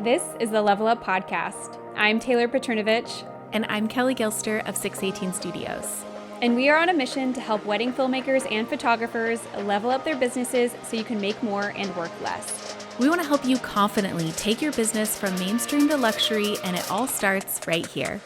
This is the Level Up Podcast. I'm Taylor Petrinovich. And I'm Kelly Gilster of 618 Studios. And we are on a mission to help wedding filmmakers and photographers level up their businesses so you can make more and work less. We want to help you confidently take your business from mainstream to luxury, and it all starts right here.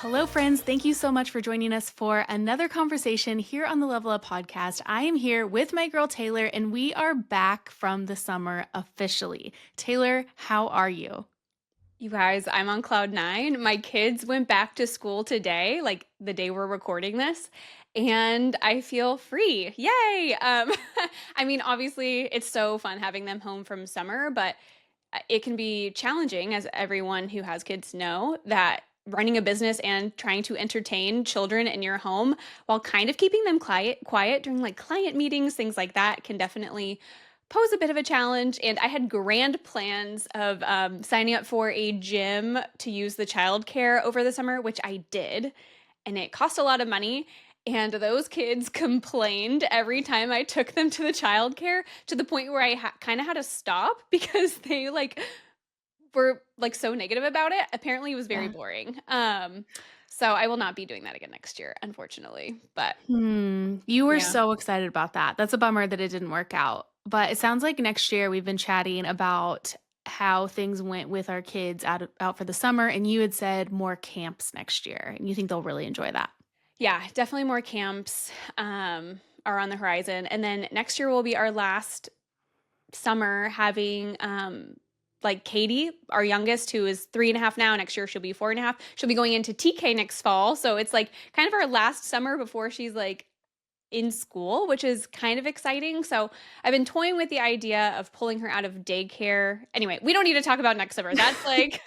Hello, friends. Thank you so much for joining us for another conversation here on the Level Up Podcast. I am here with my girl, Taylor, and we are back from the summer officially. Taylor, how are you? You guys, I'm on cloud nine. My kids went back to school today, like the day we're recording this, and I feel free. Yay! I mean, obviously, it's so fun having them home from summer, but it can be challenging, as everyone who has kids know, that running a business and trying to entertain children in your home while kind of keeping them quiet during like client meetings, things like that can definitely pose a bit of a challenge. And I had grand plans of signing up for a gym to use the childcare over the summer, which I did. And it cost a lot of money. And those kids complained every time I took them to the childcare, to the point where I kind of had to stop because they were like so negative about it. Apparently it was very boring. So I will not be doing that again next year, unfortunately. But you were so excited about that. That's a bummer that it didn't work out. But it sounds like next year we've been chatting about how things went with our kids out for the summer, and you had said more camps next year, and you think they'll really enjoy that. Yeah, definitely more camps are on the horizon. And then next year will be our last summer having like Katie, our youngest, who is 3.5 now. Next year she'll be 4.5. She'll be going into TK next fall. So it's like kind of our last summer before she's like in school, which is kind of exciting. So I've been toying with the idea of pulling her out of daycare. Anyway, we don't need to talk about next summer. That's like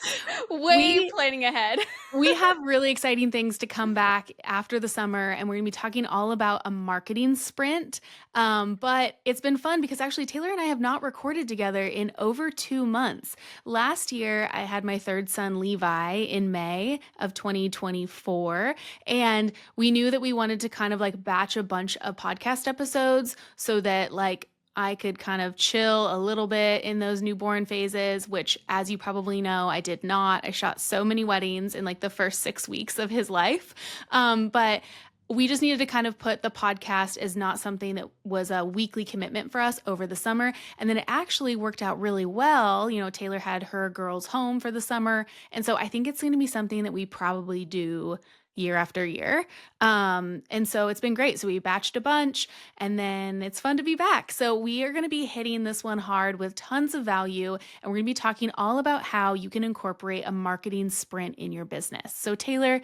planning ahead. We have really exciting things to come back after the summer, and we're going to be talking all about a marketing sprint. But it's been fun because actually Taylor and I have not recorded together in over 2 months. Last year, I had my third son, Levi, in May of 2024, and we knew that we wanted to kind of like batch a bunch of podcast episodes so that like I could kind of chill a little bit in those newborn phases, which, as you probably know, I did not. I shot so many weddings in like the first 6 weeks of his life. But we just needed to kind of put the podcast as not something that was a weekly commitment for us over the summer. And then it actually worked out really well. You know, Taylor had her girls home for the summer. And so I think it's going to be something that we probably do year after year. And so it's been great. So we batched a bunch, and then it's fun to be back. So we are going to be hitting this one hard with tons of value, and we're going to be talking all about how you can incorporate a marketing sprint in your business. So Taylor,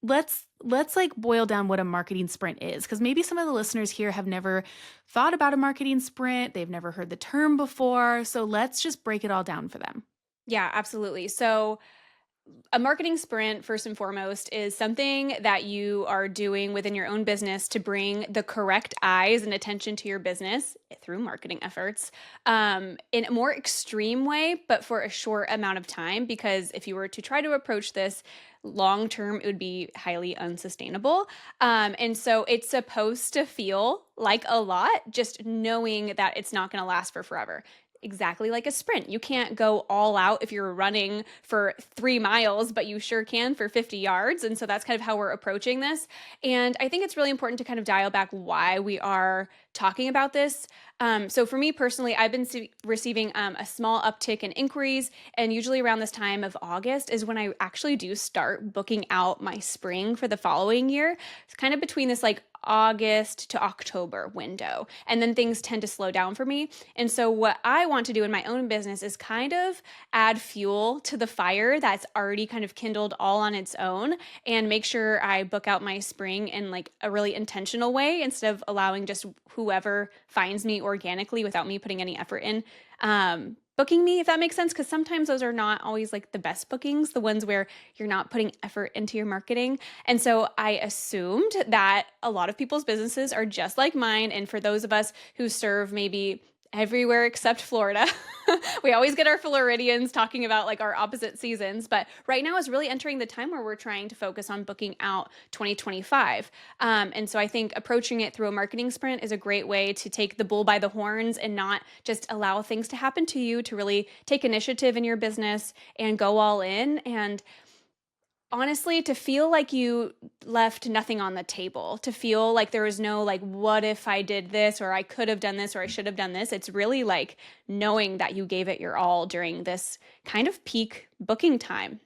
let's like boil down what a marketing sprint is, because maybe some of the listeners here have never thought about a marketing sprint. They've never heard the term before. So let's just break it all down for them. Yeah, absolutely. So a marketing sprint, first and foremost, is something that you are doing within your own business to bring the correct eyes and attention to your business through marketing efforts in a more extreme way, but for a short amount of time. Because if you were to try to approach this long term, it would be highly unsustainable. And so it's supposed to feel like a lot, just knowing that it's not going to last for forever. Exactly like a sprint. You can't go all out if you're running for 3 miles, but you sure can for 50 yards. And so that's kind of how we're approaching this. And I think it's really important to kind of dial back why we are talking about this. So for me personally, I've been receiving a small uptick in inquiries, and usually around this time of August is when I actually do start booking out my spring for the following year. It's kind of between this like August to October window. And then things tend to slow down for me. And so what I want to do in my own business is kind of add fuel to the fire that's already kind of kindled all on its own, and make sure I book out my spring in like a really intentional way, instead of allowing just whoever finds me organically without me putting any effort in booking me, if that makes sense, because sometimes those are not always like the best bookings, the ones where you're not putting effort into your marketing. And so I assumed that a lot of people's businesses are just like mine. And for those of us who serve maybe everywhere except Florida. We always get our Floridians talking about like our opposite seasons, but right now is really entering the time where we're trying to focus on booking out 2025. And so I think approaching it through a marketing sprint is a great way to take the bull by the horns and not just allow things to happen to you, to really take initiative in your business and go all in. And honestly, to feel like you left nothing on the table, to feel like there was no like, what if I did this, or I could have done this, or I should have done this. It's really like knowing that you gave it your all during this kind of peak booking time.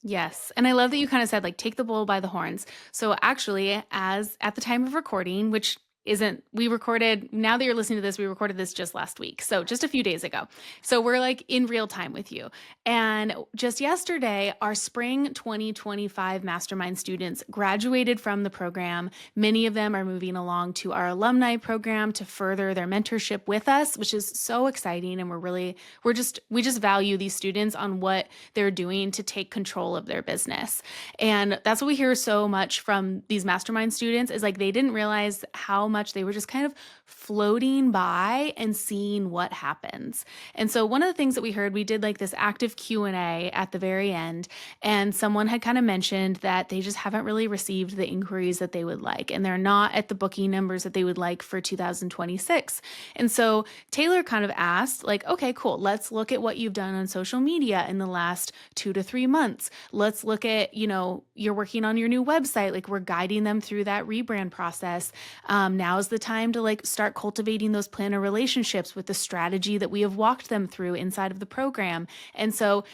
Yes. And I love that you kind of said like take the bull by the horns. So actually, as at the time of recording, which isn't we recorded now that you're listening to this, we recorded this just last week. So just a few days ago. So we're like in real time with you. And just yesterday, our spring 2025 Mastermind students graduated from the program. Many of them are moving along to our alumni program to further their mentorship with us, which is so exciting. And we just value these students on what they're doing to take control of their business. And that's what we hear so much from these mastermind students is like they didn't realize how much they were just kind of floating by and seeing what happens. And so one of the things that we heard, we did like this active Q&A at the very end, and someone had kind of mentioned that they just haven't really received the inquiries that they would like, and they're not at the booking numbers that they would like for 2026. And so Taylor kind of asked like, okay, cool. Let's look at what you've done on social media in the last 2 to 3 months. Let's look at, you're working on your new website. Like we're guiding them through that rebrand process. Now is the time to like start cultivating those planner relationships with the strategy that we have walked them through inside of the program. And so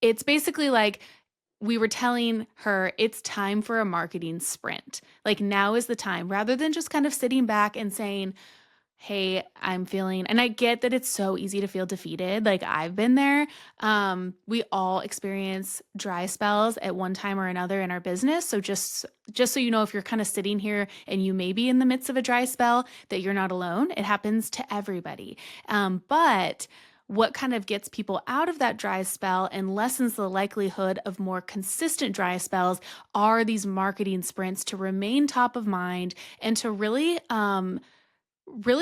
it's basically like we were telling her it's time for a marketing sprint. Like now is the time, rather than just kind of sitting back and saying, hey, I'm feeling, and I get that it's so easy to feel defeated. Like I've been there. We all experience dry spells at one time or another in our business. So just so you know, if you're kind of sitting here and you may be in the midst of a dry spell, that you're not alone. It happens to everybody. But what kind of gets people out of that dry spell and lessens the likelihood of more consistent dry spells are these marketing sprints to remain top of mind and to really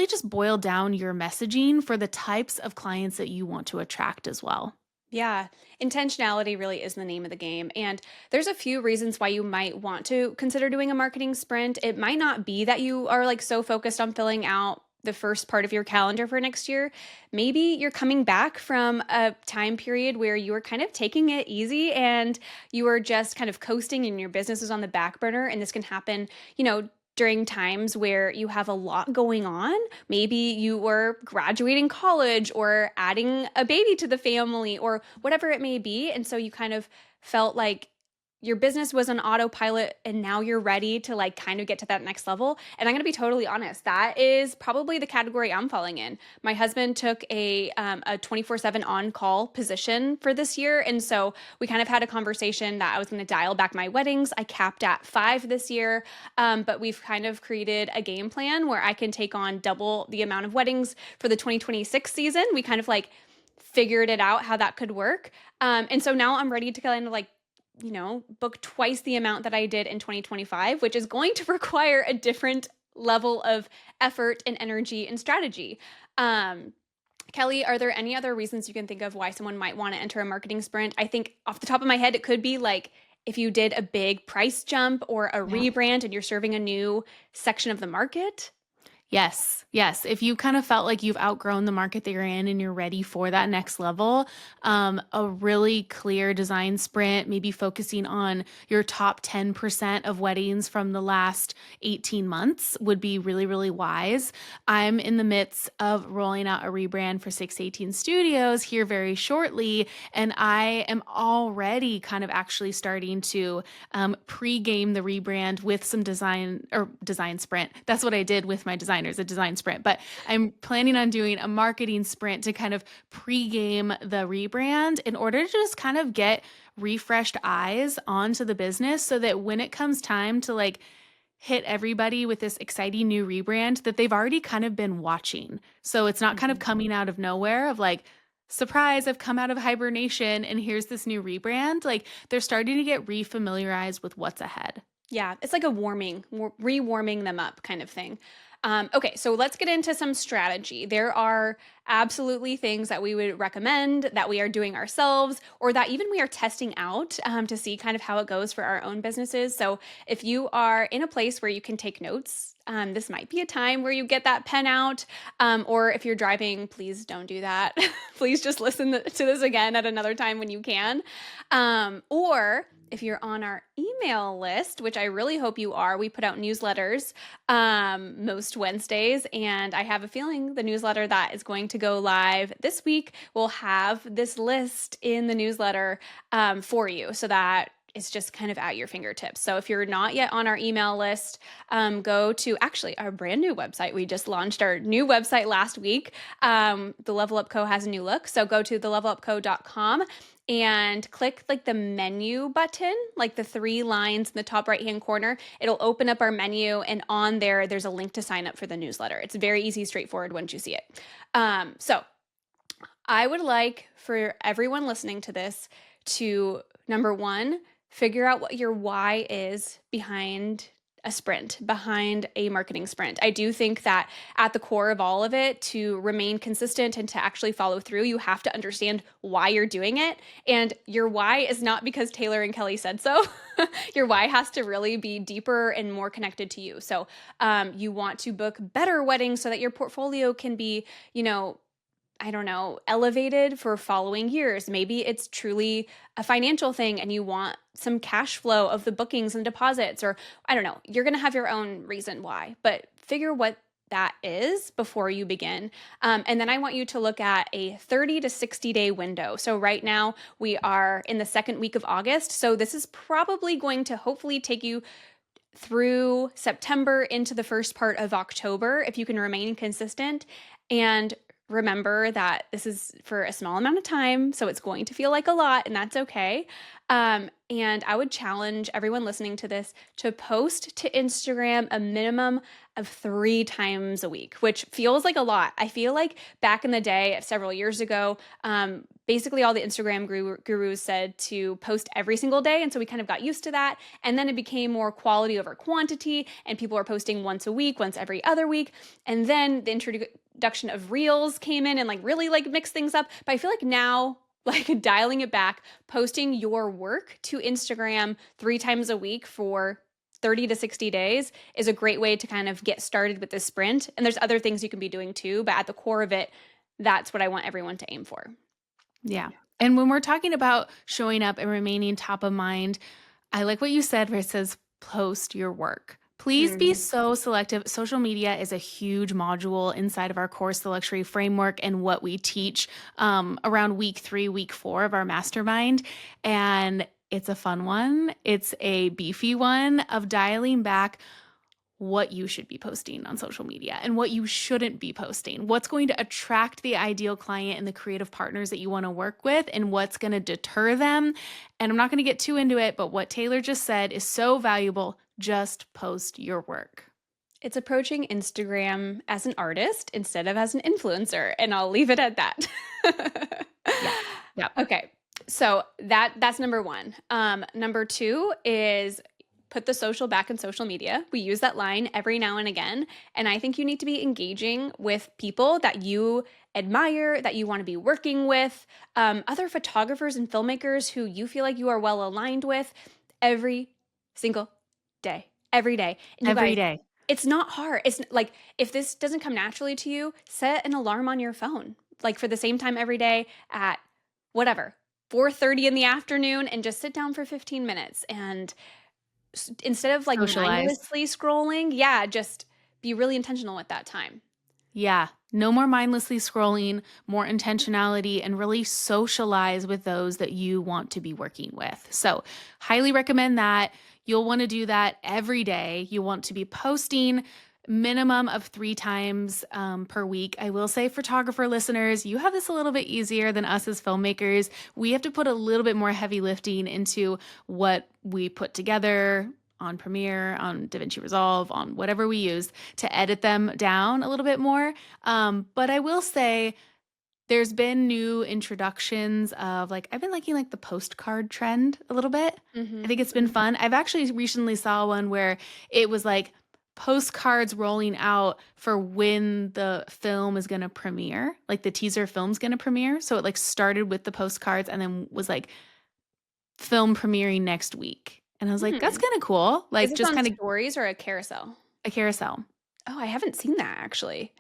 just boil down your messaging for the types of clients that you want to attract as well. Yeah, intentionality really is the name of the game. And there's a few reasons why you might want to consider doing a marketing sprint. It might not be that you are like so focused on filling out the first part of your calendar for next year. Maybe you're coming back from a time period where you were kind of taking it easy and you were just kind of coasting and your business is on the back burner. And this can happen, during times where you have a lot going on. Maybe you were graduating college or adding a baby to the family or whatever it may be. And so you kind of felt like your business was on autopilot and now you're ready to like kind of get to that next level. And I'm going to be totally honest, that is probably the category I'm falling in. My husband took a 24/7 on-call position for this year. And so we kind of had a conversation that I was going to dial back my weddings. I capped at 5 this year. But we've kind of created a game plan where I can take on double the amount of weddings for the 2026 season. We kind of like figured it out how that could work. And so now I'm ready to kind of like book twice the amount that I did in 2025, which is going to require a different level of effort and energy and strategy. Kelly, are there any other reasons you can think of why someone might want to enter a marketing sprint? I think off the top of my head, it could be like if you did a big price jump or a rebrand and you're serving a new section of the market. Yes. Yes. If you kind of felt like you've outgrown the market that you're in and you're ready for that next level, a really clear design sprint, maybe focusing on your top 10% of weddings from the last 18 months would be really, really wise. I'm in the midst of rolling out a rebrand for 618 Studios here very shortly, and I am already kind of actually starting to pre-game the rebrand with some design sprint. That's what I did with my design a design sprint, but I'm planning on doing a marketing sprint to kind of pre-game the rebrand in order to just kind of get refreshed eyes onto the business so that when it comes time to like hit everybody with this exciting new rebrand that they've already kind of been watching. So it's not kind of coming out of nowhere of like, surprise, I've come out of hibernation and here's this new rebrand. Like they're starting to get refamiliarized with what's ahead. Yeah, it's like a rewarming them up kind of thing. Okay, so let's get into some strategy. There are absolutely things that we would recommend that we are doing ourselves or that even we are testing out to see kind of how it goes for our own businesses. So if you are in a place where you can take notes, this might be a time where you get that pen out. Or if you're driving, please don't do that. Please just listen to this again at another time when you can. Or if you're on our email list, which I really hope you are, we put out newsletters most Wednesdays. And I have a feeling the newsletter that is going to go live this week will have this list in the newsletter for you so that it's just kind of at your fingertips. So if you're not yet on our email list, go to actually our brand new website. We just launched our new website last week. The Level Up Co has a new look. So go to thelevelupco.com and click like the menu button, like the three lines in the top right hand corner. It'll open up our menu, and on there, there's a link to sign up for the newsletter. It's very easy, straightforward once you see it. So I would like for everyone listening to this to, number one, figure out what your why is behind a sprint, behind a marketing sprint. I do think that at the core of all of it, to remain consistent and to actually follow through, you have to understand why you're doing it. And your why is not because Taylor and Kelly said so. Your why has to really be deeper and more connected to you. So you want to book better weddings so that your portfolio can be, I don't know, elevated for following years. Maybe it's truly a financial thing and you want some cash flow of the bookings and deposits, or I don't know, you're going to have your own reason why, but figure what that is before you begin. And then I want you to look at a 30 to 60-day window. So right now we are in the second week of August. So this is probably going to hopefully take you through September into the first part of October if you can remain consistent. And remember that this is for a small amount of time, so it's going to feel like a lot, and that's okay. And I would challenge everyone listening to this to post to Instagram a minimum of 3 times a week, which feels like a lot. I feel like back in the day, several years ago, basically all the Instagram gurus said to post every single day. And so we kind of got used to that. And then it became more quality over quantity, and people are posting once a week, once every other week. And then the introduction of reels came in and like really like mixed things up. But I feel like now, like dialing it back, posting your work to Instagram 3 times a week for 30 to 60 days is a great way to kind of get started with this sprint. And there's other things you can be doing too, but at the core of it, that's what I want everyone to aim for. Yeah. And when we're talking about showing up and remaining top of mind, I like what you said where it says post your work. Please be so selective. Social media is a huge module inside of our course, the luxury framework, and what we teach around week 3, week 4 of our mastermind. And it's a fun one. It's a beefy one of dialing back what you should be posting on social media and what you shouldn't be posting. What's going to attract the ideal client and the creative partners that you want to work with, and what's going to deter them. And I'm not going to get too into it, but what Taylor just said is so valuable. Just post your work. It's approaching Instagram as an artist instead of as an influencer, and I'll leave it at that. Yeah. Yep. Okay. So that's number one. Number two is put the social back in social media. We use that line every now and again. And I think you need to be engaging with people that you admire, that you want to be working with, other photographers and filmmakers who you feel like you are well aligned with every single day, every day. And you Every guys, day. it's not hard. It's like if this doesn't come naturally to you, set an alarm on your phone, like for the same time every day at whatever, 4:30 in the afternoon, and just sit down for 15 minutes and instead of like Socialize. mindlessly scrolling, yeah, just be really intentional with that time. Yeah. No more mindlessly scrolling, more intentionality, and really socialize with those that you want to be working with. So, highly recommend that. You'll want to do that every day. You want to be posting minimum of 3 times per week. I will say, photographer listeners, you have this a little bit easier than us as filmmakers. We have to put a little bit more heavy lifting into what we put together on Premiere, on DaVinci Resolve, on whatever we use to edit them down a little bit more. But I will say there's been new introductions of like, I've been liking like the postcard trend a little bit. I Mhm. think it's been fun. I've actually recently saw one where it was like postcards rolling out for when the film is gonna premiere, like the teaser film's gonna premiere. So it like started with the postcards and then was like film premiering next week. And I was like, that's Hmm. kind of cool. Is Like this just on kind of stories or a carousel? a carousel. Oh, I haven't seen that actually.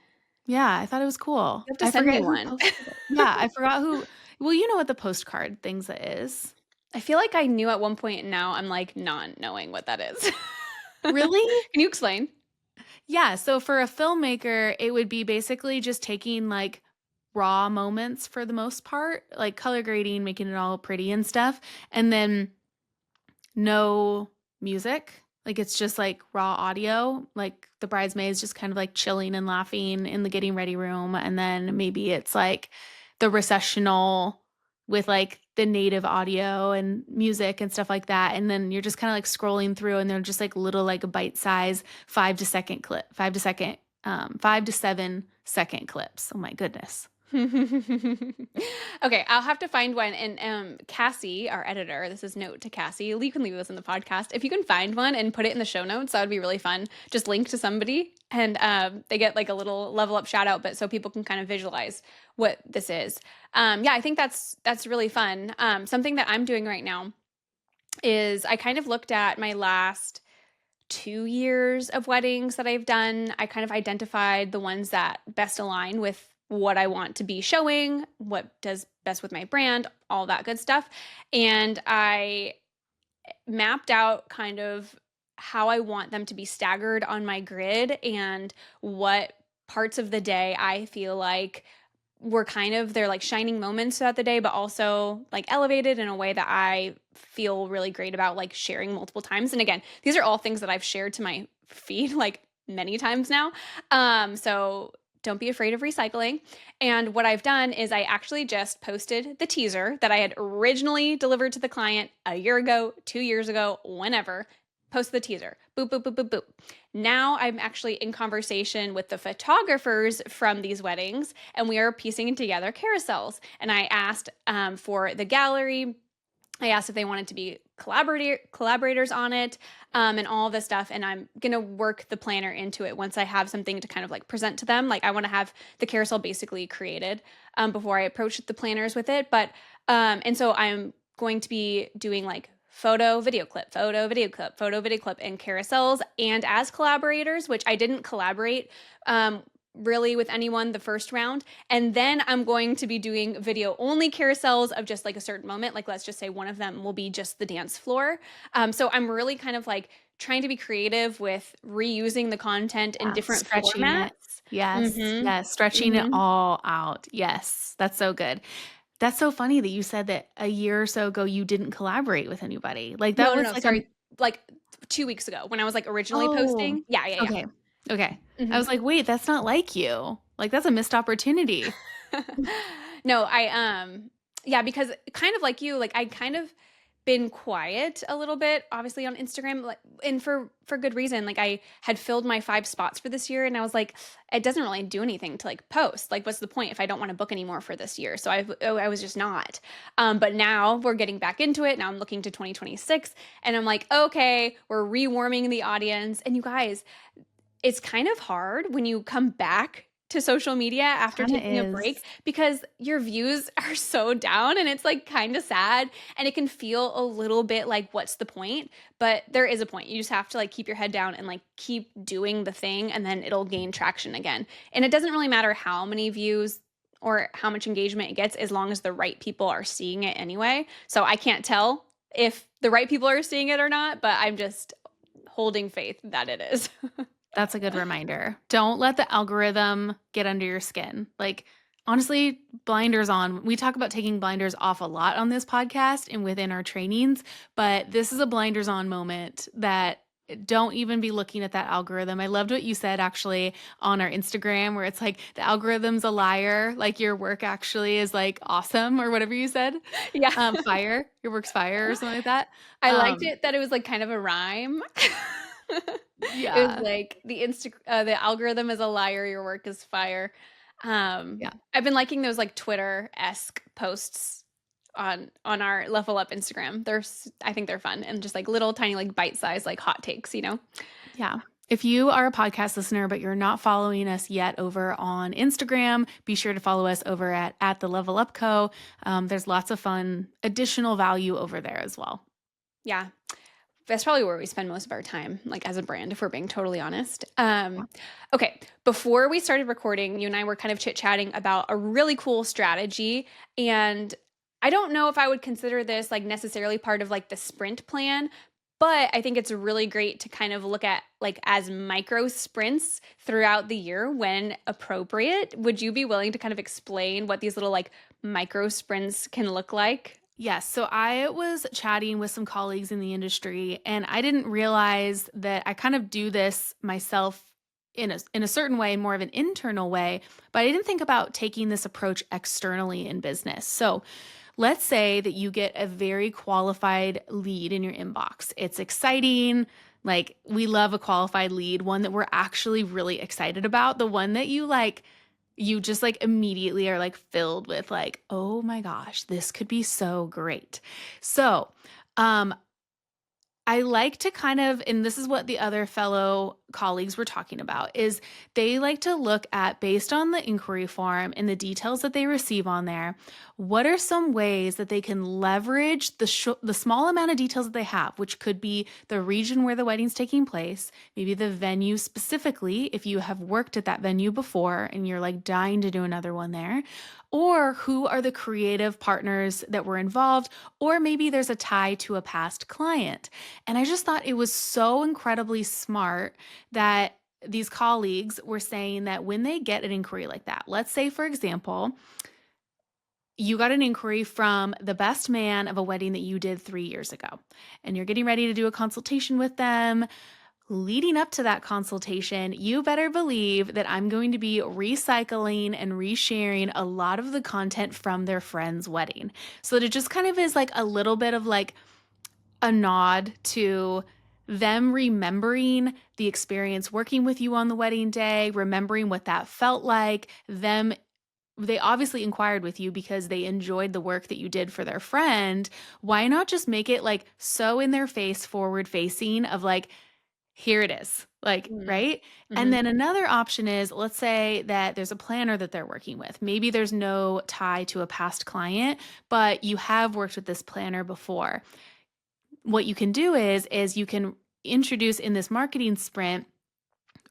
Yeah, I thought it was cool. You have to I send me forget who one. posted it. Yeah, I forgot who. Well, you know what the postcard things is. I feel like I knew at one point, and now I'm like not knowing what that is. Really? Can you explain? Yeah, so for a filmmaker, it would be basically just taking like raw moments for the most part, like color grading, making it all pretty and stuff, and then no music. Like it's just like raw audio, like the bridesmaids just kind of like chilling and laughing in the getting ready room. And then maybe it's like the recessional with like the native audio and music and stuff like that. And then you're just kind of like scrolling through and they're just like little like bite size 5 to second clip, 5 to 7 second clips. Oh my goodness. Okay, I'll have to find one. And Cassie, our editor, this is note to Cassie. You can leave this in the podcast. If you can find one and put it in the show notes, that would be really fun. Just link to somebody, and they get like a little level up shout out, but so people can kind of visualize what this is. Yeah, I think that's really fun. Something that I'm doing right now is I kind of looked at my last 2 years of weddings that I've done. I kind of identified the ones that best align with what I want to be showing, what does best with my brand, all that good stuff. And I mapped out kind of how I want them to be staggered on my grid and what parts of the day I feel like were kind of they're like shining moments throughout the day, but also like elevated in a way that I feel really great about like sharing multiple times. And again, these are all things that I've shared to my feed like many times now. So don't be afraid of recycling. And what I've done is I actually just posted the teaser that I had originally delivered to the client a year ago, 2 years ago, whenever. Post the teaser. Boop, boop, boop, boop, boop. Now I'm actually in conversation with the photographers from these weddings, and we are piecing together carousels. And I asked for the gallery. I asked if they wanted to be collaborators on it, and all this stuff. And I'm gonna work the planner into it once I have something to kind of like present to them. Like I want to have the carousel basically created before I approach the planners with it. But and so I'm going to be doing like photo, video clip, photo, video clip, photo, video clip, and carousels, and as collaborators, which I didn't collaborate really with anyone the first round. And then I'm going to be doing video only carousels of just like a certain moment. Like let's just say one of them will be just the dance floor. So I'm really kind of like trying to be creative with reusing the content in Yeah, different stretching formats. it. Yes, Mm-hmm. yes, stretching it Mm-hmm. all out. Yes, that's so good. That's so funny that you said that a year or so ago you didn't collaborate with anybody. Like No, that no, was no. like a Sorry. Like 2 weeks ago when I was like originally oh, posting. Yeah, yeah, okay. Okay. yeah. I Mm-hmm. was like, "Wait, that's not like you." Like that's a missed opportunity. No, yeah, because kind of like you, like I kind of been quiet a little bit, obviously on Instagram, like, and for good reason. Like I had filled my 5 spots for this year, and I was like, it doesn't really do anything to like post. Like, what's the point if I don't want to book anymore for this year? So I was just not. But now we're getting back into it. Now I'm looking to 2026, and I'm like, okay, we're rewarming the audience. And you guys, it's kind of hard when you come back to social media after Kinda taking a break is. because your views are so down and it's like kind of sad and it can feel a little bit like what's the point, but there is a point. You just have to like keep your head down and like keep doing the thing and then it'll gain traction again. And it doesn't really matter how many views or how much engagement it gets as long as the right people are seeing it anyway. So I can't tell if the right people are seeing it or not, but I'm just holding faith that it is. That's a good reminder. Don't let the algorithm get under your skin. Like, honestly, blinders on. We talk about taking blinders off a lot on this podcast and within our trainings, but this is a blinders on moment that don't even be looking at that algorithm. I loved what you said actually on our Instagram, where it's like the algorithm's a liar, like your work actually is like awesome or whatever you said. Yeah. Fire, your work's fire or something like that. I liked Um, it that it was, like, kind of a rhyme. It was yeah, like, the algorithm is a liar, your work is fire." yeah. I've been liking those, like, Twitter-esque posts on our Level Up Instagram. I think they're fun and just, like, little tiny, like, bite-sized, like, hot takes, you know? Yeah. If you are a podcast listener, but you're not following us yet over on Instagram, be sure to follow us over at the Level Up Co. There's lots of fun additional value over there as well. Yeah. That's probably where we spend most of our time, like as a brand, if we're being totally honest. Okay, before we started recording, you and I were kind of chit-chatting about a really cool strategy. And I don't know if I would consider this like necessarily part of like the sprint plan, but I think it's really great to kind of look at like as micro sprints throughout the year when appropriate. Would you be willing to kind of explain what these little like micro sprints can look like? Yes. So I was chatting with some colleagues in the industry, and I didn't realize that I kind of do this myself in a certain way, more of an internal way, but I didn't think about taking this approach externally in business. So let's say that you get a very qualified lead in your inbox. It's exciting. Like, we love a qualified lead, one that we're actually really excited about, the one that you just like immediately are like filled with like, oh my gosh, this could be so great. So, um, I like to kind of, and this is what the other fellow colleagues were talking about, is they like to look at, based on the inquiry form and the details that they receive on there, what are some ways that they can leverage the small amount of details that they have, which could be the region where the wedding's taking place, maybe the venue specifically, if you have worked at that venue before and you're like dying to do another one there, or who are the creative partners that were involved, or maybe there's a tie to a past client. And I just thought it was so incredibly smart that these colleagues were saying that when they get an inquiry like that, let's say, for example, you got an inquiry from the best man of a wedding that you did 3 years ago, and you're getting ready to do a consultation with them. Leading up to that consultation, you better believe that I'm going to be recycling and resharing a lot of the content from their friend's wedding. So that it just kind of is like a little bit of like a nod to them remembering the experience working with you on the wedding day, remembering what that felt like, they obviously inquired with you because they enjoyed the work that you did for their friend. Why not just make it like so in their face, forward facing of like, here it is, like, Mm. right? And Hmm. then another option is, let's say that there's a planner that they're working with. Maybe there's no tie to a past client, but you have worked with this planner before. What you can do is you can introduce in this marketing sprint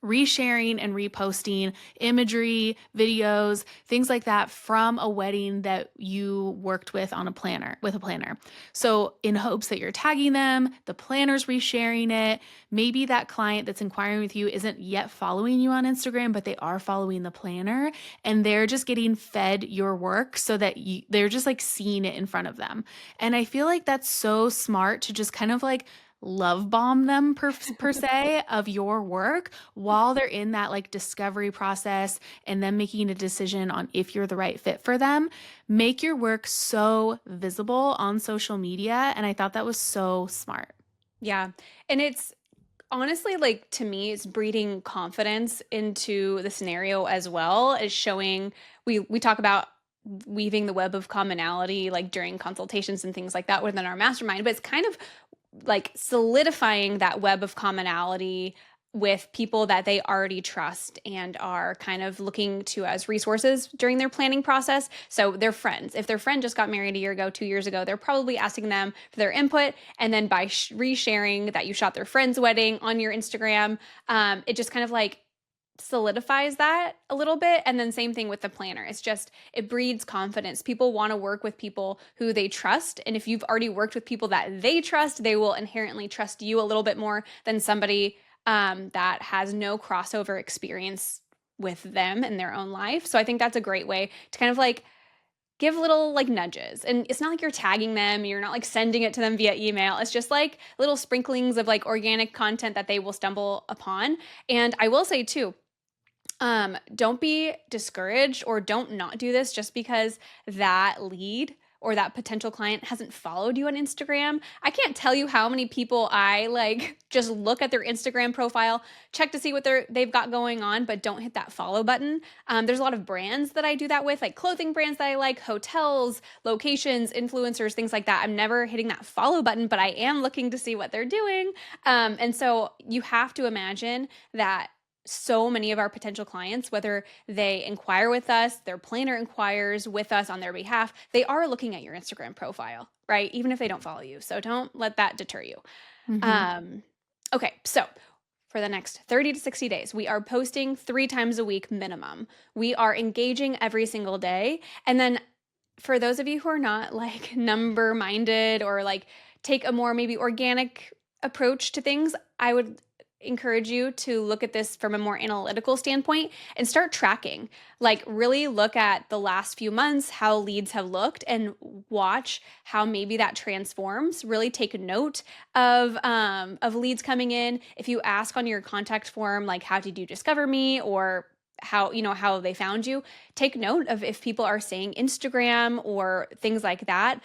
resharing and reposting imagery, videos, things like that from a wedding that you worked with a planner. So in hopes that you're tagging them, the planner's resharing it. Maybe that client that's inquiring with you isn't yet following you on Instagram, but they are following the planner and they're just getting fed your work so that they're just like seeing it in front of them. And I feel like that's so smart to just kind of like love bomb them per se of your work while they're in that like discovery process and then making a decision on if you're the right fit for them. Make your work so visible on social media. And I thought that was so smart. Yeah. And it's honestly like to me, it's breeding confidence into the scenario as well as showing we talk about weaving the web of commonality like during consultations and things like that within our mastermind, but it's kind of like solidifying that web of commonality with people that they already trust and are kind of looking to as resources during their planning process. So their friends, if their friend just got married a year ago, 2 years ago, they're probably asking them for their input. And then by resharing that you shot their friend's wedding on your Instagram, it just kind of like solidifies that a little bit. And then same thing with the planner. It's just it breeds confidence. People want to work with people who they trust, and if you've already worked with people that they trust, they will inherently trust you a little bit more than somebody that has no crossover experience with them in their own life. So I think that's a great way to kind of like give little like nudges. And it's not like you're tagging them, you're not like sending it to them via email. It's just like little sprinklings of like organic content that they will stumble upon. And I will say too, don't be discouraged or don't not do this just because that lead or that potential client hasn't followed you on Instagram, I can't tell you how many people I like just look at their Instagram profile, check to see what they've got going on, but don't hit that follow button. There's a lot of brands that I do that with, like clothing brands that I like, hotels, locations, influencers, things like that. I'm never hitting that follow button, but I am looking to see what they're doing. And so you have to imagine that so many of our potential clients, whether they inquire with us, their planner inquires with us on their behalf, they are looking at your Instagram profile, right? Even if they don't follow you. So don't let that deter you. Mhm. Um, okay, so for the next 30 to 60 days, we are posting 3 times a week minimum. We are engaging every single day. And then for those of you who are not like number minded or like take a more maybe organic approach to things, I would encourage you to look at this from a more analytical standpoint and start tracking. Like really look at the last few months, how leads have looked, and watch how maybe that transforms. Really take note of leads coming in. If you ask on your contact form, like how did you discover me, or how they found you, take note of if people are saying Instagram or things like that.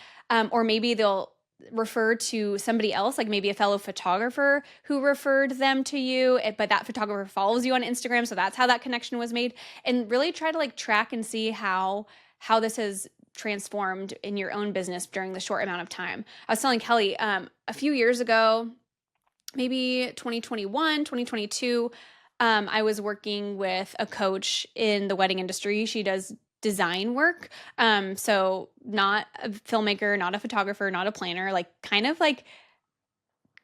Or maybe they'll refer to somebody else, like maybe a fellow photographer who referred them to you, but that photographer follows you on Instagram, so that's how that connection was made. And really try to like track and see how this has transformed in your own business during the short amount of time. I was telling Kelly a few years ago, maybe 2021, 2022, I was working with a coach in the wedding industry. She does design work. So not a filmmaker, not a photographer, not a planner, like kind of like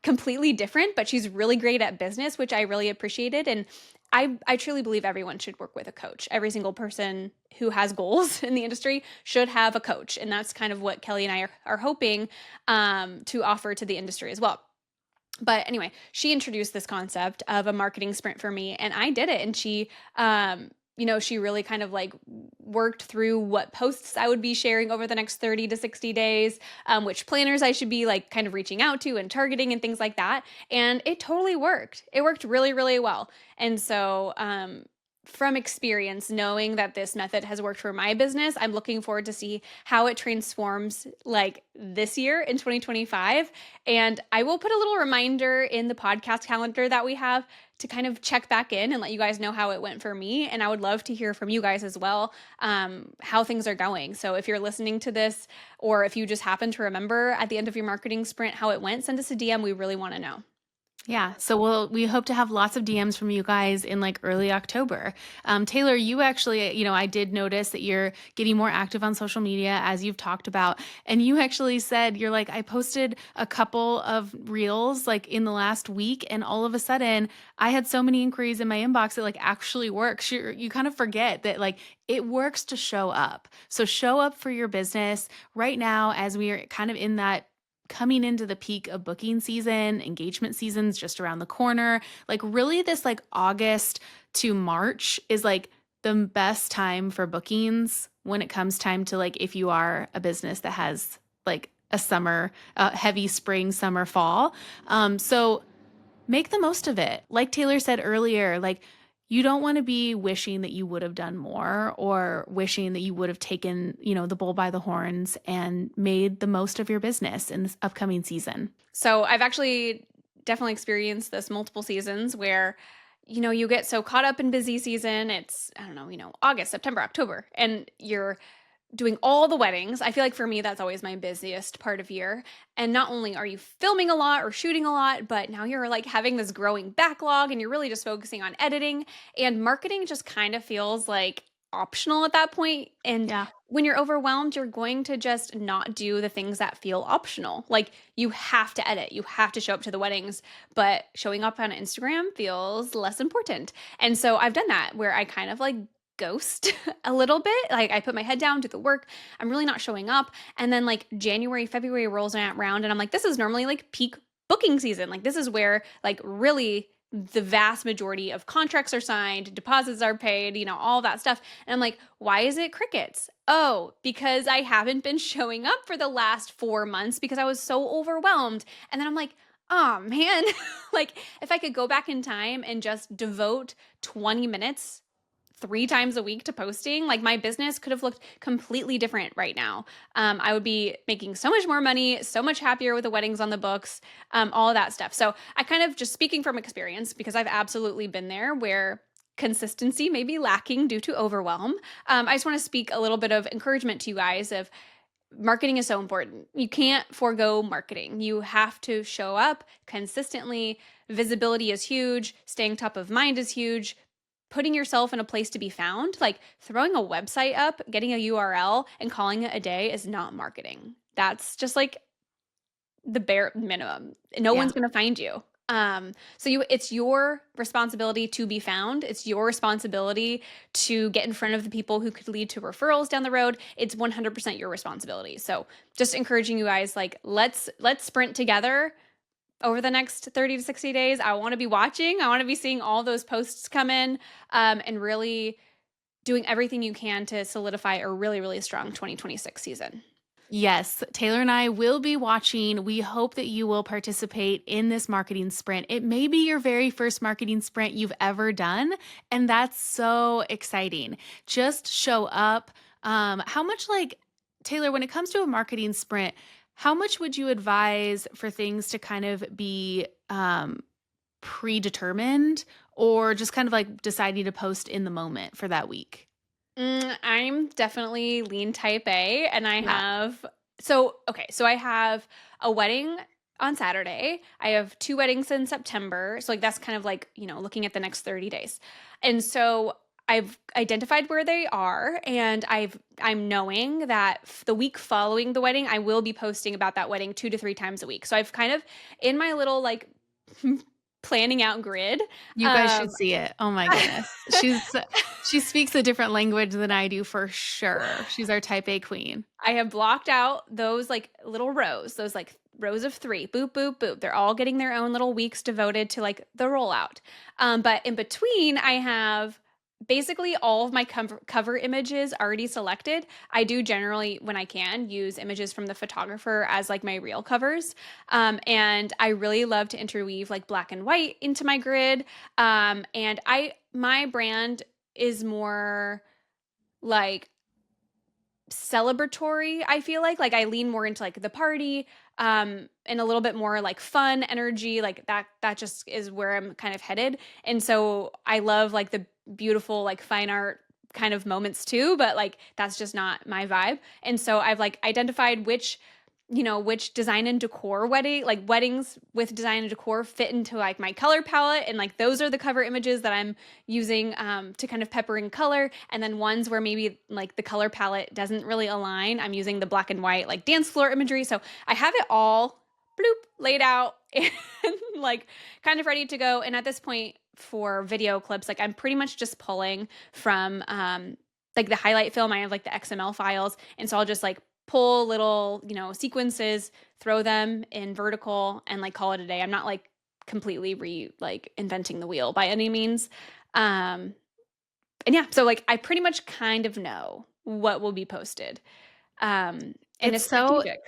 completely different, but she's really great at business, which I really appreciated. And I truly believe everyone should work with a coach. Every single person who has goals in the industry should have a coach. And that's kind of what Kelly and I are hoping to offer to the industry as well. But anyway, she introduced this concept of a marketing sprint for me, and I did it. And she really kind of like worked through what posts I would be sharing over the next 30 to 60 days, which planners I should be like kind of reaching out to and targeting and things like that. And it totally worked. It worked really, really well. And so, from experience, knowing that this method has worked for my business, I'm looking forward to see how it transforms like this year in 2025. And I will put a little reminder in the podcast calendar that we have to kind of check back in and let you guys know how it went for me. And I would love to hear from you guys as well, how things are going. So if you're listening to this, or if you just happen to remember at the end of your marketing sprint how it went, send us a DM. We really want to know. Yeah, so we hope to have lots of DMs from you guys in like early October. Taylor, you actually, I did notice that you're getting more active on social media as you've talked about, and you actually said you're like, I posted a couple of reels like in the last week, and all of a sudden I had so many inquiries in my inbox that like actually works. You kind of forget that like it works to show up. So show up for your business right now as we are kind of in that coming into the peak of booking season, engagement season's just around the corner. Like really this like August to March is like the best time for bookings when it comes time to like if you are a business that has like a summer, heavy spring, summer, fall. So make the most of it. Like Taylor said earlier, like you don't want to be wishing that you would have done more or wishing that you would have taken, the bull by the horns and made the most of your business in this upcoming season. So I've actually definitely experienced this multiple seasons where, you get so caught up in busy season. It's, I don't know, August, September, October, and you're doing all the weddings. I feel like for me, that's always my busiest part of year. And not only are you filming a lot or shooting a lot, but now you're like having this growing backlog and you're really just focusing on editing, and marketing just kind of feels like optional at that point. And Yeah. when you're overwhelmed, you're going to just not do the things that feel optional. Like you have to edit, you have to show up to the weddings, but showing up on Instagram feels less important. And so I've done that where I kind of like ghost a little bit. Like I put my head down, do the work. I'm really not showing up. And then like January, February rolls around and I'm like, this is normally like peak booking season. Like this is where like really the vast majority of contracts are signed, deposits are paid, all that stuff. And I'm like, why is it crickets? Oh, because I haven't been showing up for the last 4 months because I was so overwhelmed. And then I'm like, oh man, like if I could go back in time and just devote 20 minutes 3 times a week to posting, like my business could have looked completely different right now. I would be making so much more money, so much happier with the weddings on the books, all of that stuff. So I kind of just speaking from experience because I've absolutely been there where consistency may be lacking due to overwhelm. I just want to speak a little bit of encouragement to you guys of marketing is so important. You can't forego marketing. You have to show up consistently. Visibility is huge. Staying top of mind is huge. Putting yourself in a place to be found, like throwing a website up, getting a URL, and calling it a day is not marketing. That's just like the bare minimum. No Yeah. one's going to find you. It's your responsibility to be found. It's your responsibility to get in front of the people who could lead to referrals down the road. It's 100% your responsibility. So just encouraging you guys, like, let's sprint together over the next 30 to 60 days. I want to be watching. I want to be seeing all those posts come in, and really doing everything you can to solidify a really, really strong 2026 season. Yes, Taylor and I will be watching. We hope that you will participate in this marketing sprint. It may be your very first marketing sprint you've ever done, and that's so exciting. Just show up. How much, like, Taylor, when it comes to a marketing sprint, how much would you advise for things to kind of be predetermined, or just kind of like deciding to post in the moment for that week? I'm definitely lean type A, and I Yeah. have okay, so I have a wedding on Saturday. I have 2 weddings in September. So like that's kind of like, looking at the next 30 days. And so I've identified where they are, and I'm knowing that the week following the wedding, I will be posting about that wedding 2 to 3 times a week. So I've kind of in my little like planning out grid. You guys Um should see it. Oh my goodness. She speaks a different language than I do for sure. She's our type A queen. I have blocked out those like little rows, those like rows of 3. Boop, boop, boop. They're all getting their own little weeks devoted to like the rollout. But in between, I have basically all of my cover images already selected. I do generally, when I can, use images from the photographer as like my real covers. And I really love to interweave like black and white into my grid. And my brand is more like celebratory. I feel like I lean more into like the party, and a little bit more like fun energy, like that just is where I'm kind of headed. And so I love like the beautiful like fine art kind of moments too, but like that's just not my vibe. And so I've like identified which design and decor weddings with design and decor fit into like my color palette, and like those are the cover images that I'm using, to kind of pepper in color. And then ones where maybe like the color palette doesn't really align, I'm using the black and white like dance floor imagery. So I have it all bloop laid out and like kind of ready to go. And at this point for video clips, like I'm pretty much just pulling from like the highlight film. I have like the XML files, and so I'll just like pull little, sequences, throw them in vertical, and like call it a day. I'm not like completely like inventing the wheel by any means. Um, and yeah, so like I pretty much kind of know what will be posted. And It's it's so strategic.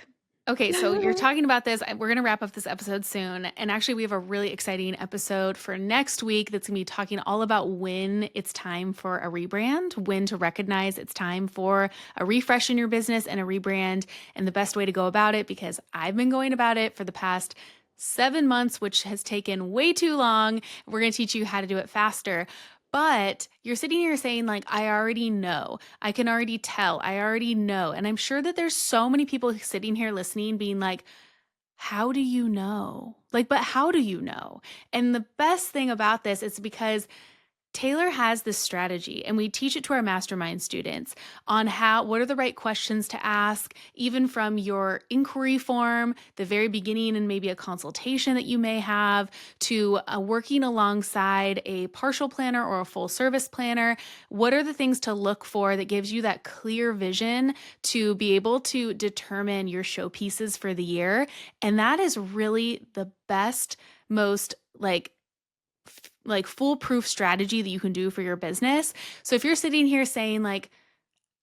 Okay, so you're talking about this. We're going to wrap up this episode soon. And actually, we have a really exciting episode for next week that's going to be talking all about when it's time for a rebrand, when to recognize it's time for a refresh in your business and a rebrand, and the best way to go about it, because I've been going about it for the past 7 months, which has taken way too long. We're going to teach you how to do it faster. But you're sitting here saying, like, I already know. I can already tell. I already know. And I'm sure that there's so many people sitting here listening being like, how do you know? Like, but how do you know? And the best thing about this is because Taylor has this strategy, and we teach it to our mastermind students on what are the right questions to ask, even from your inquiry form, the very beginning, and maybe a consultation that you may have, to working alongside a partial planner or a full service planner. What are the things to look for that gives you that clear vision to be able to determine your showpieces for the year? And that is really the best, most like foolproof strategy that you can do for your business. So if you're sitting here saying like,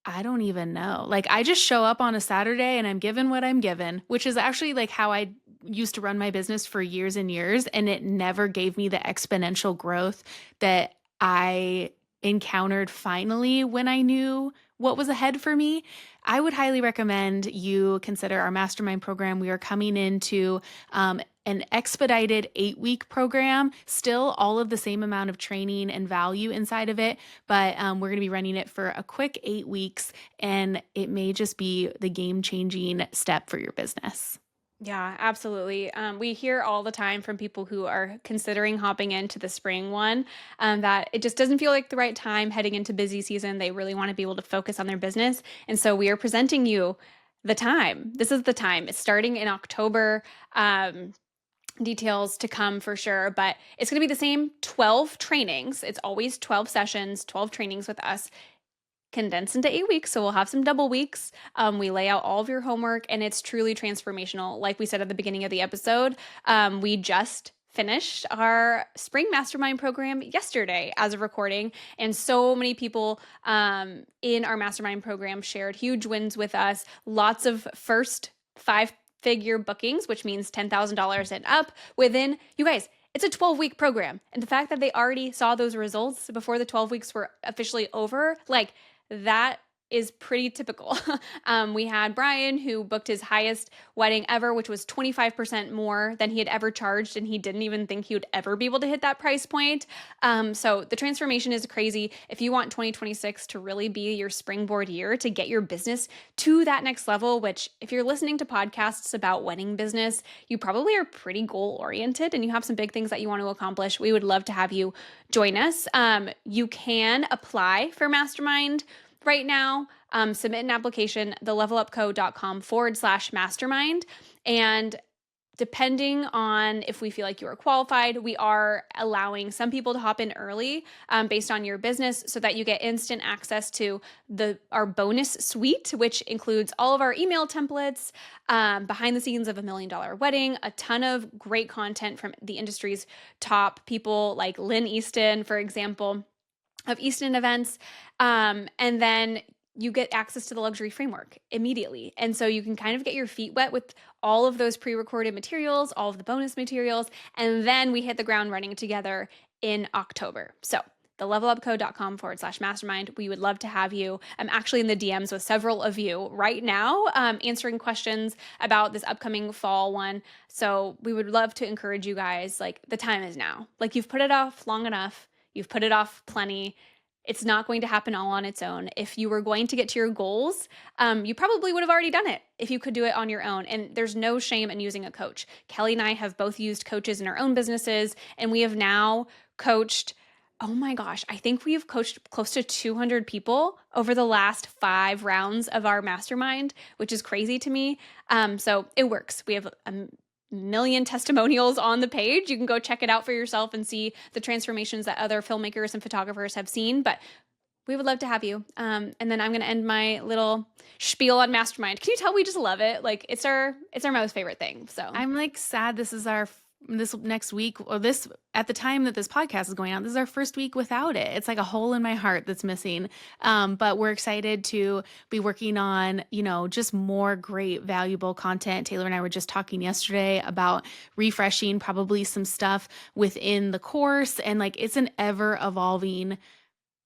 I don't even know, like I just show up on a Saturday and I'm given what I'm given, which is actually like how I used to run my business for years and years. And it never gave me the exponential growth that I encountered finally when I knew what was ahead for me, I would highly recommend you consider our mastermind program. We are coming into an expedited 8-week program, still all of the same amount of training and value inside of it, but we're going to be running it for a quick 8 weeks, and it may just be the game-changing step for your business. Yeah, absolutely. We hear all the time from people who are considering hopping into the spring one, that it just doesn't feel like the right time heading into busy season. They really want to be able to focus on their business. And so we are presenting you the time. This is the time. It's starting in October. Details to come for sure, but it's going to be the same 12 trainings. It's always 12 sessions, 12 trainings with us condensed into 8 weeks. So we'll have some double weeks. We lay out all of your homework, and it's truly transformational. Like we said at the beginning of the episode, we just finished our spring mastermind program yesterday as of recording. And so many people in our mastermind program shared huge wins with us. Lots of first 5-figure bookings, which means $10,000 and up within, you guys, it's a 12-week program. And the fact that they already saw those results before the 12 weeks were officially over, like, that is pretty typical. We had Brian, who booked his highest wedding ever, which was 25% more than he had ever charged, and he didn't even think he would ever be able to hit that price point. So the transformation is crazy. If you want 2026 to really be your springboard year to get your business to that next level, which if you're listening to podcasts about wedding business, you probably are pretty goal oriented and you have some big things that you want to accomplish, we would love to have you join us. You can apply for Mastermind right now. Submit an application, thelevelupco.com/mastermind. And depending on if we feel like you are qualified, we are allowing some people to hop in early based on your business so that you get instant access to our bonus suite, which includes all of our email templates, behind the scenes of $1 million wedding, a ton of great content from the industry's top people like Lynn Easton, for example, of Easton Events. And then you get access to the luxury framework immediately. And so you can kind of get your feet wet with all of those pre-recorded materials, all of the bonus materials, and then we hit the ground running together in October. So thelevelupco.com/mastermind. We would love to have you. I'm actually in the DMs with several of you right now, answering questions about this upcoming fall one. So we would love to encourage you guys, like, the time is now. Like, you've put it off long enough. You've put it off plenty. It's not going to happen all on its own. If you were going to get to your goals, you probably would have already done it if you could do it on your own. And there's no shame in using a coach. Kelly and I have both used coaches in our own businesses, and we have now coached, oh my gosh, I think we have coached close to 200 people over the last 5 rounds of our mastermind, which is crazy to me. So it works. We have a million testimonials on the page. You can go check it out for yourself and see the transformations that other filmmakers and photographers have seen. But we would love to have you. And then I'm going to end my little spiel on Mastermind. Can you tell we just love it? Like, it's our most favorite thing. So I'm like sad this is this next week, or this at the time that this podcast is going out, this is our first week without it. It's like a hole in my heart that's missing. But we're excited to be working on, just more great, valuable content. Taylor and I were just talking yesterday about refreshing probably some stuff within the course. And like, it's an ever evolving,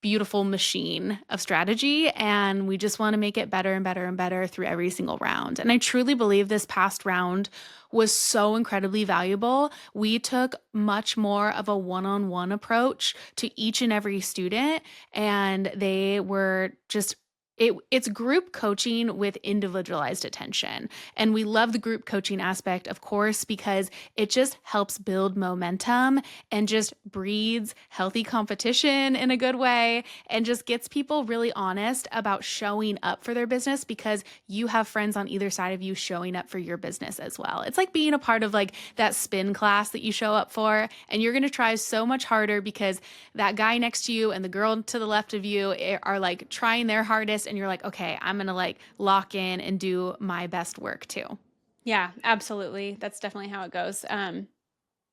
beautiful machine of strategy, and we just want to make it better and better and better through every single round. And I truly believe this past round was so incredibly valuable. We took much more of a one-on-one approach to each and every student, and they were just it's group coaching with individualized attention. And we love the group coaching aspect, of course, because it just helps build momentum and just breeds healthy competition in a good way, and just gets people really honest about showing up for their business, because you have friends on either side of you showing up for your business as well. It's like being a part of like that spin class that you show up for, and you're going to try so much harder because that guy next to you and the girl to the left of you are like trying their hardest, and you're like, okay, I'm going to like lock in and do my best work too. yeah, absolutely. That's definitely how it goes.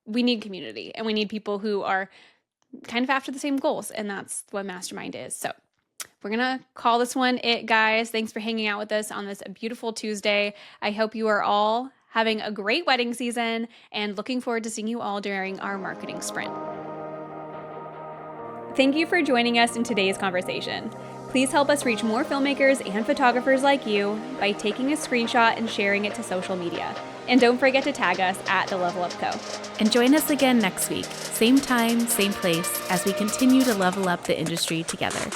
We need community, and we need people who are kind of after the same goals. And that's what Mastermind is. So we're going to call this one it, guys. Thanks for hanging out with us on this beautiful Tuesday. I hope you are all having a great wedding season, and looking forward to seeing you all during our marketing sprint. Thank you for joining us in today's conversation. Please help us reach more filmmakers and photographers like you by taking a screenshot and sharing it to social media. And don't forget to tag us at The Level Up Co. And join us again next week, same time, same place, as we continue to level up the industry together.